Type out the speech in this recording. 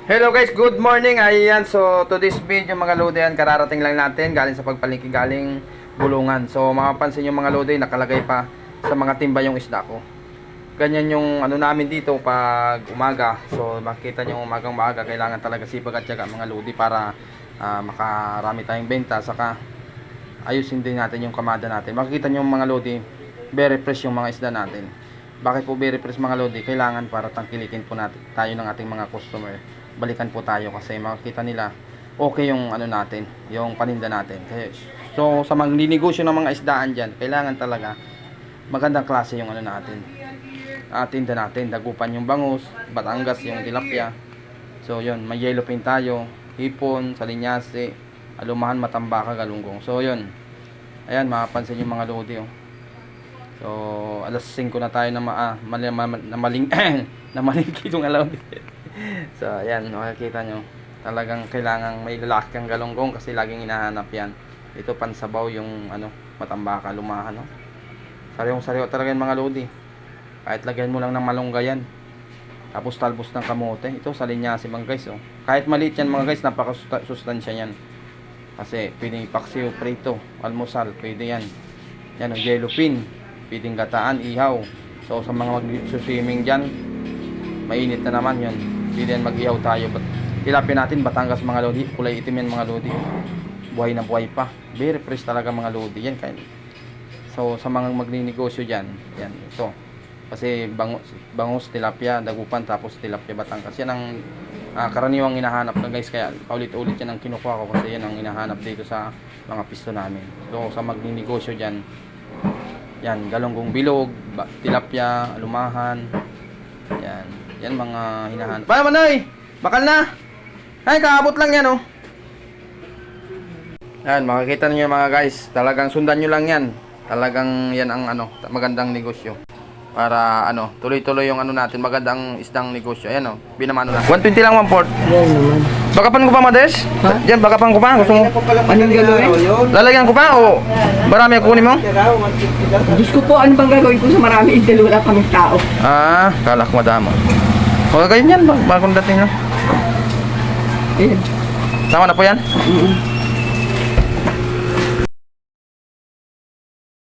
Hello guys, good morning. Ayan, so to this video mga lodi, yan kararating lang natin galing sa pagpalingki, galing Bulungan. So mapapansin yung mga lodi, nakalagay pa sa mga timba yung isda ko. Ganyan yung ano namin dito pag umaga. So makita nyo umagang maaga, kailangan talaga sipag at tiyaga mga lodi para makarami tayong benta. Saka ayusin din natin yung kamada natin. Makikita nyo mga lodi, very fresh yung mga isda natin. Bakit po very fresh mga lodi? Kailangan para tangkilikin po natin tayo ng ating mga customer. Balikan po tayo kasi makikita nila okay yung ano natin, yung paninda natin. So sa magninegosyo ng mga isdaan dyan, kailangan talaga magandang klase yung ano natin, tinda natin. Dagupan yung bangus, Batangas yung tilapia. So yun, may yellowfin tayo, hipon, salinyase, alumahan, matambaka, galunggong. So yun, ayan mapapansin yung mga lodi. So alas 5 na tayo na malingki itong alawin. So ayan, makikita nyo talagang kailangan may lalaki kang galunggong kasi laging hinahanap yan. Ito pansabaw yung ano, matambaka, lumahan, no? Sariwang-sariwa talaga yung mga lodi. Kahit lagyan mo lang ng malunggay yan, tapos talbos ng kamote. Ito salinyasi mga guys, oh. Kahit maliit yan mga guys, napakasustansya yan. Kasi pwedeng ipaksiw, prito, almusal, pwede yan. Yan, oh, yellowfin, pwedeng gataan, ihaw. So sa mga mag-swimming dyan, mainit na naman yun, pwede yan mag-ihaw tayo. Tilapia natin, Batangas mga lodi, kulay itim yan mga lodi, buhay na buhay pa, very fresh talaga mga lodi yan. So sa mga magninegosyo dyan, yan, ito kasi bangus, tilapia, dagupan, tapos tilapia Batangas, yan ang karaniwang hinahanap na guys. Kaya paulit-ulit yan ang kinukuha ko kasi yan ang hinahanap dito sa mga pisto namin. So sa magninegosyo dyan, yan, galunggong bilog, tilapia, alumahan, yan mga hinahanap. Pa Manoy, bakal na. Ay, kaabot lang yan, oh. Yan, makikita niyo mga guys, talagang sundan niyo lang yan. Talagang yan ang ano, magandang negosyo. Para ano, tuloy-tuloy yung ano natin, magandang isdang negosyo. Ayan, oh, binamano na. 120 lang 1/4. Yan naman. Bakapan ko pa, Mades? Ha? Yan, bakapan ko pa. Gusto mo? Anong gagawin? Lalagyan ko pa o marami ang kunin mo? Diyos ko po, ano bang gagawin ko sa marami idalo wala kaming tao? Kala ko madama. O, ganyan yan, bagong dating na. Ayan. Tama na po yan?